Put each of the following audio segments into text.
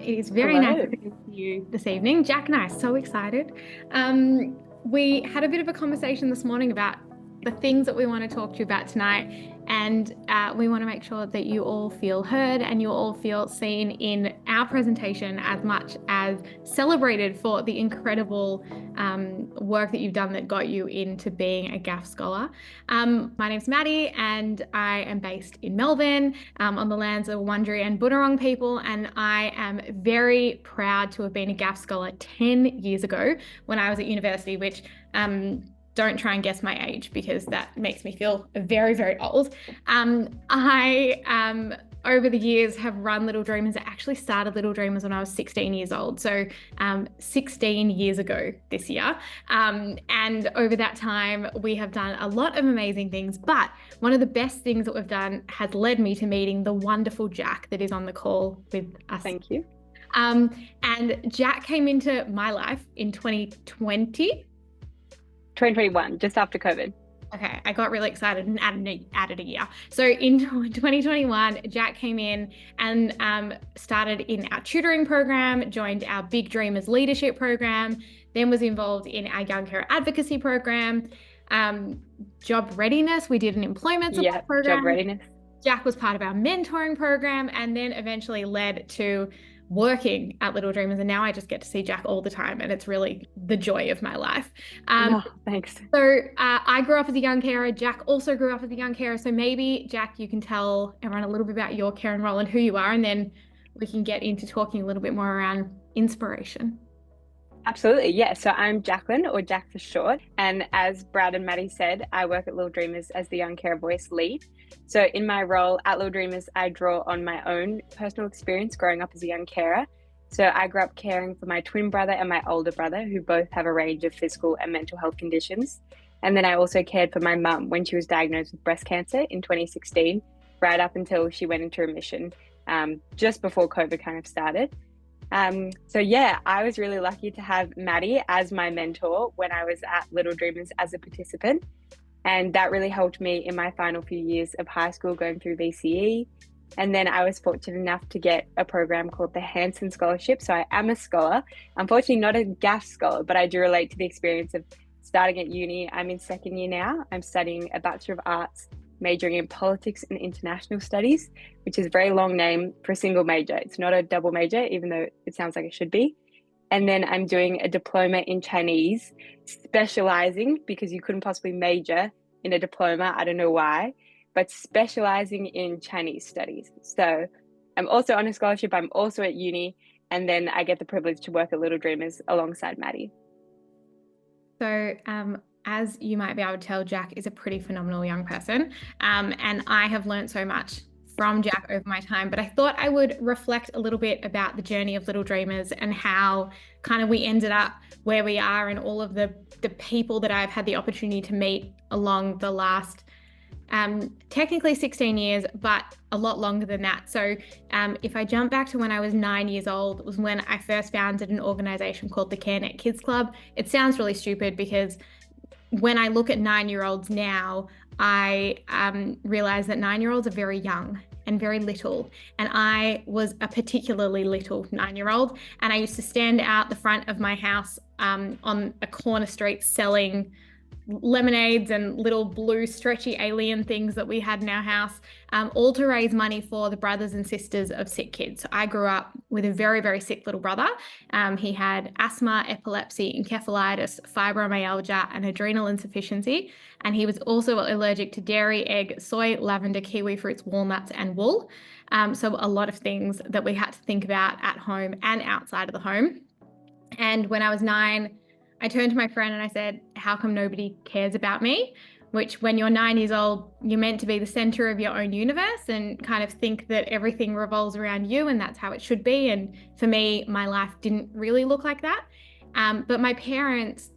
It is very Hello. nice to be with you this evening. Jack and I are so excited. We had a bit of a conversation this morning about the things that we want to talk to you about tonight, and we want to make sure that you all feel heard and you all feel seen in our presentation as much as celebrated for the incredible work that you've done that got you into being a GAF scholar. My name's Maddie, and I am based in Melbourne on the lands of Wurundjeri and Bunurong people, and I am very proud to have been a GAF scholar 10 years ago when I was at university, which don't try and guess my age because that makes me feel very, very old. I over the years have run Little Dreamers. I actually started Little Dreamers when I was 16 years old. So 16 years ago this year. And over that time, we have done a lot of amazing things. But one of the best things that we've done has led me to meeting the wonderful Jack that is on the call with us. Thank you. And Jack came into my life in 2020. 2021, just after COVID. Okay, I got really excited and added a year. So in 2021, Jack came in and started in our tutoring program, joined our Big Dreamers leadership program, then was involved in our Young Carer advocacy program, job readiness. We did an employment support program. Job readiness. Jack was part of our mentoring program, and then eventually led to working at Little Dreamers, and now I just get to see Jack all the time, and it's really the joy of my life. Thanks. So I grew up as a young carer. Jack also grew up as a young carer. So maybe, Jack, you can tell everyone a little bit about your caring role and who you are, and then we can get into talking a little bit more around inspiration. Absolutely, yeah. So I'm Jacqueline, or Jack for short. And as Brad and Maddie said, I work at Little Dreamers as the Young Carer Voice lead. So in my role at Little Dreamers, I draw on my own personal experience growing up as a young carer. So I grew up caring for my twin brother and my older brother, who both have a range of physical and mental health conditions. And then I also cared for my mum when she was diagnosed with breast cancer in 2016, right up until she went into remission, just before COVID kind of started. So yeah, I was really lucky to have Maddie as my mentor when I was at Little Dreamers as a participant. And that really helped me in my final few years of high school going through VCE. And then I was fortunate enough to get a program called the Hanson Scholarship. So I am a scholar, unfortunately not a GAF scholar, but I do relate to the experience of starting at uni. I'm in second year now. I'm studying a Bachelor of Arts, majoring in Politics and International Studies, which is a very long name for a single major. It's not a double major, even though it sounds like it should be. And then I'm doing a diploma in Chinese, specializing, because you couldn't possibly major in a diploma, I don't know why, but specializing in Chinese studies. So I'm also on a scholarship, I'm also at uni, and then I get the privilege to work at Little Dreamers alongside Maddie. So as you might be able to tell, Jack is a pretty phenomenal young person, and I have learned so much from Jack over my time, but I thought I would reflect a little bit about the journey of Little Dreamers and how kind of we ended up where we are, and all of the people that I've had the opportunity to meet along the last technically 16 years, but a lot longer than that. So if I jump back to when I was 9 years old, was when I first founded an organization called the CareNet Kids Club. It sounds really stupid because when I look at 9-year-olds now, I realize that 9-year-olds are very young and very little. And I was a particularly little 9-year-old. And I used to stand out the front of my house on a corner street selling lemonades and little blue stretchy alien things that we had in our house, all to raise money for the brothers and sisters of sick kids. So I grew up with a very, very sick little brother. He had asthma, epilepsy, encephalitis, fibromyalgia, and adrenal insufficiency. And he was also allergic to dairy, egg, soy, lavender, kiwi fruits, walnuts, and wool. So a lot of things that we had to think about at home and outside of the home. And when I was 9, I turned to my friend and I said, how come nobody cares about me? Which, when you're 9 years old, you're meant to be the center of your own universe and kind of think that everything revolves around you and that's how it should be. And for me, my life didn't really look like that. But my parents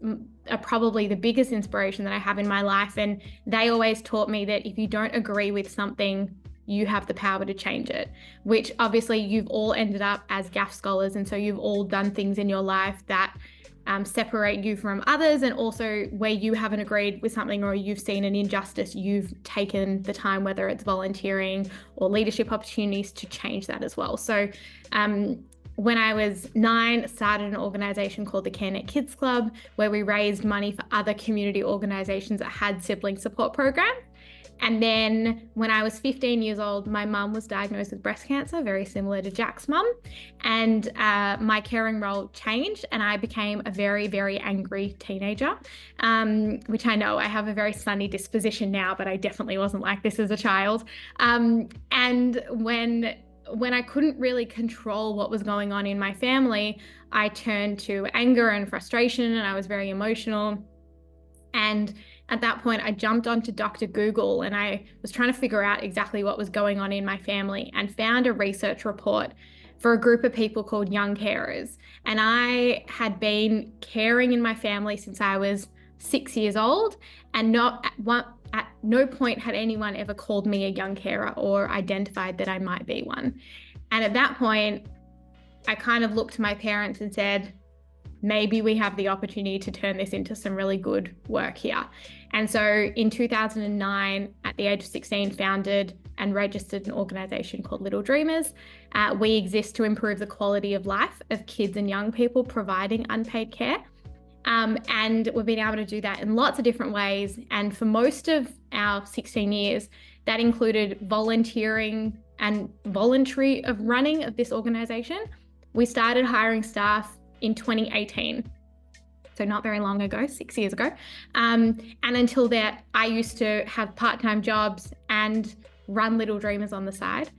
are probably the biggest inspiration that I have in my life. And they always taught me that if you don't agree with something, you have the power to change it, which obviously you've all ended up as GAF scholars. And so you've all done things in your life that separate you from others, and also where you haven't agreed with something or you've seen an injustice, you've taken the time, whether it's volunteering or leadership opportunities, to change that as well. So When I was 9, started an organization called the CareNet Kids Club, where we raised money for other community organizations that had sibling support programs. And then when I was 15 years old, my mum was diagnosed with breast cancer, very similar to Jack's mum. And my caring role changed, and I became a very, very angry teenager, which I know I have a very sunny disposition now, but I definitely wasn't like this as a child. And when I couldn't really control what was going on in my family, I turned to anger and frustration, and I was very emotional. And at that point, I jumped onto Dr. Google, and I was trying to figure out exactly what was going on in my family, and found a research report for a group of people called young carers. And I had been caring in my family since I was 6 years old, and at no point had anyone ever called me a young carer or identified that I might be one. And at that point, I kind of looked to my parents and said, maybe we have the opportunity to turn this into some really good work here. And so in 2009, at the age of 16, founded and registered an organization called Little Dreamers. We exist to improve the quality of life of kids and young people, providing unpaid care. And we've been able to do that in lots of different ways. And for most of our 16 years, that included volunteering and voluntary of running of this organization. We started hiring staff in 2018. So not very long ago, 6 years ago. And until that, I used to have part-time jobs and run Little Dreamers on the side.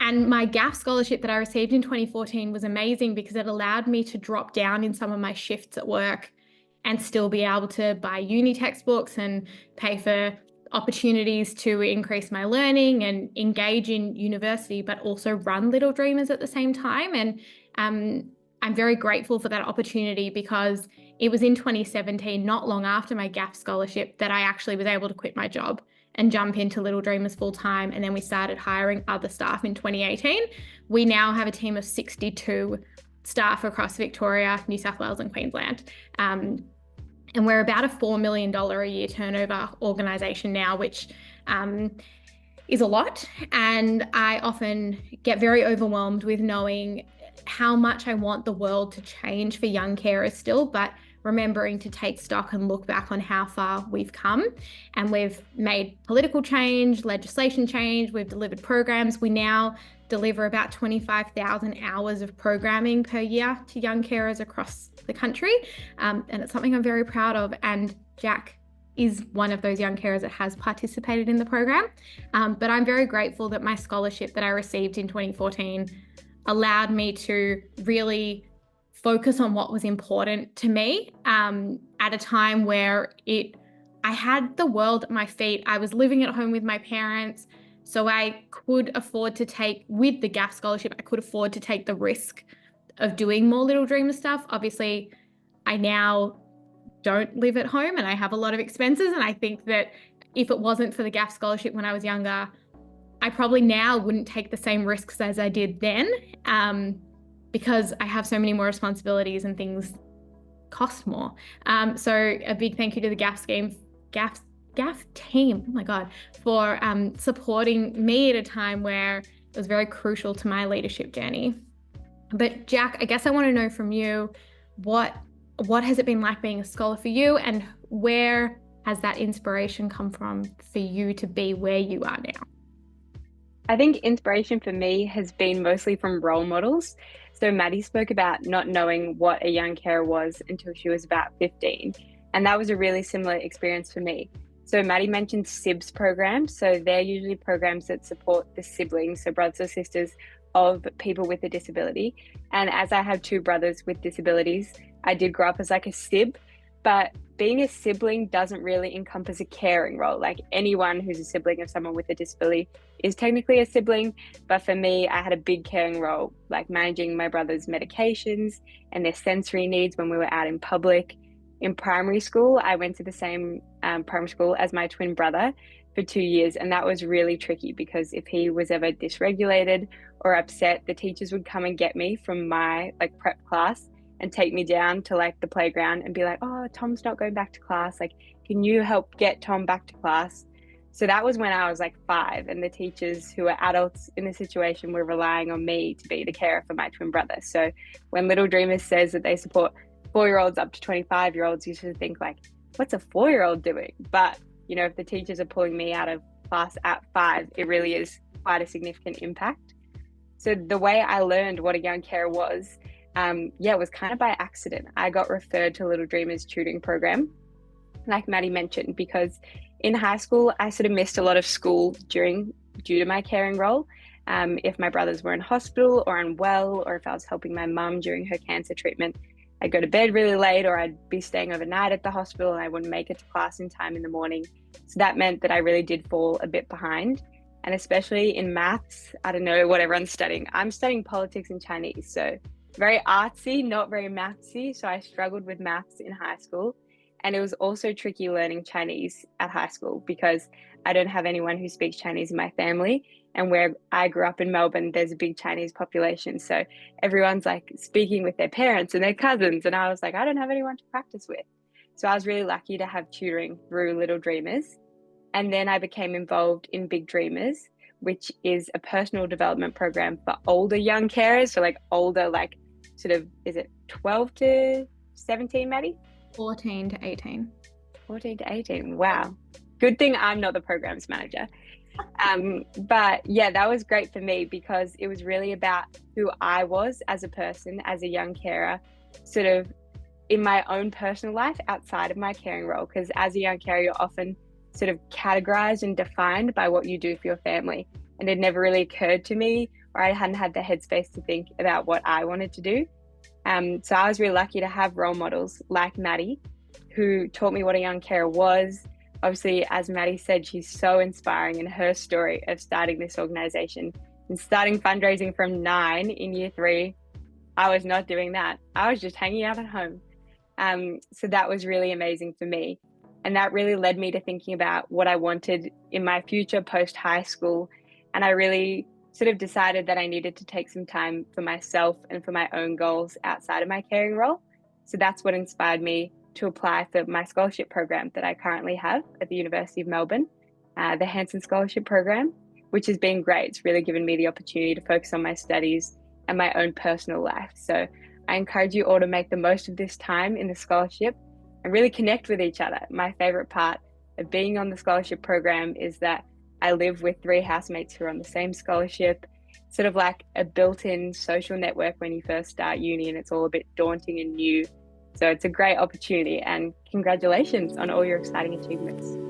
And my GAF scholarship that I received in 2014 was amazing because it allowed me to drop down in some of my shifts at work and still be able to buy uni textbooks and pay for opportunities to increase my learning and engage in university, but also run Little Dreamers at the same time. And I'm very grateful for that opportunity, because it was in 2017, not long after my GAF scholarship, that I actually was able to quit my job and jump into Little Dreamers full time. And then we started hiring other staff in 2018. We now have a team of 62 staff across Victoria, New South Wales and Queensland. And we're about a $4 million a year turnover organisation now, which is a lot. And I often get very overwhelmed with knowing how much I want the world to change for young carers still, but remembering to take stock and look back on how far we've come. And we've made political change, legislation change, we've delivered programs. We now deliver about 25,000 hours of programming per year to young carers across the country. And it's something I'm very proud of. And Jack is one of those young carers that has participated in the program. But I'm very grateful that my scholarship that I received in 2014 allowed me to really focus on what was important to me at a time where I had the world at my feet. I was living at home with my parents, so I could afford to take, with the GAF scholarship, I could afford to take the risk of doing more Little Dreamer stuff. Obviously, I now don't live at home and I have a lot of expenses, and I think that if it wasn't for the GAF scholarship when I was younger, I probably now wouldn't take the same risks as I did then, because I have so many more responsibilities and things cost more. So a big thank you to the GAF team, oh my God, for supporting me at a time where it was very crucial to my leadership journey. But Jack, I guess I want to know from you, what has it been like being a scholar for you, and where has that inspiration come from for you to be where you are now? I think inspiration for me has been mostly from role models. So Maddie spoke about not knowing what a young carer was until she was about 15. And that was a really similar experience for me. So Maddie mentioned SIBS programs. So they're usually programs that support the siblings, so brothers or sisters of people with a disability. And as I have two brothers with disabilities, I did grow up as like a SIB, but being a sibling doesn't really encompass a caring role. Like anyone who's a sibling of someone with a disability is technically a sibling. But for me, I had a big caring role, like managing my brother's medications and their sensory needs when we were out in public. In primary school, I went to the same primary school as my twin brother for 2 years. And that was really tricky because if he was ever dysregulated or upset, the teachers would come and get me from my like prep class and take me down to like the playground and be like, oh, Tom's not going back to class. Like, can you help get Tom back to class? So that was when I was like 5, and the teachers who were adults in the situation were relying on me to be the carer for my twin brother. So when Little Dreamers says that they support 4-year-olds up to 25-year-olds, you should think like, what's a 4-year-old doing? But, you know, if the teachers are pulling me out of class at 5, it really is quite a significant impact. So the way I learned what a young carer was, it was kind of by accident. I got referred to Little Dreamers tutoring program, like Maddie mentioned, because in high school, I sort of missed a lot of school due to my caring role. If my brothers were in hospital or unwell, or if I was helping my mum during her cancer treatment, I'd go to bed really late, or I'd be staying overnight at the hospital and I wouldn't make it to class in time in the morning. So that meant that I really did fall a bit behind. And especially in maths, I don't know what everyone's studying. I'm studying politics and Chinese, so very artsy, not very mathsy. So I struggled with maths in high school. And it was also tricky learning Chinese at high school because I don't have anyone who speaks Chinese in my family. And where I grew up in Melbourne, there's a big Chinese population. So everyone's like speaking with their parents and their cousins. And I was like, I don't have anyone to practice with. So I was really lucky to have tutoring through Little Dreamers. And then I became involved in Big Dreamers, which is a personal development program for older young carers. So like older, like sort of, is it 12 to 17, Maddie? 14 to 18. 14 to 18. Wow. Good thing I'm not the programs manager. But yeah, that was great for me because it was really about who I was as a person, as a young carer, sort of in my own personal life outside of my caring role. Because as a young carer, you're often sort of categorized and defined by what you do for your family. And it never really occurred to me, or I hadn't had the headspace to think about what I wanted to do. So I was really lucky to have role models like Maddie, who taught me what a young carer was. Obviously, as Maddie said, she's so inspiring in her story of starting this organization and starting fundraising from 9 in year 3. I was not doing that. I was just hanging out at home. So that was really amazing for me. And that really led me to thinking about what I wanted in my future post high school. And I really sort of decided that I needed to take some time for myself and for my own goals outside of my caring role. So that's what inspired me to apply for my scholarship program that I currently have at the University of Melbourne, the Hanson Scholarship Program, which has been great. It's really given me the opportunity to focus on my studies and my own personal life. So I encourage you all to make the most of this time in the scholarship and really connect with each other. My favorite part of being on the scholarship program is that I live with 3 housemates who are on the same scholarship, sort of like a built-in social network when you first start uni, and it's all a bit daunting and new. So it's a great opportunity, and congratulations on all your exciting achievements.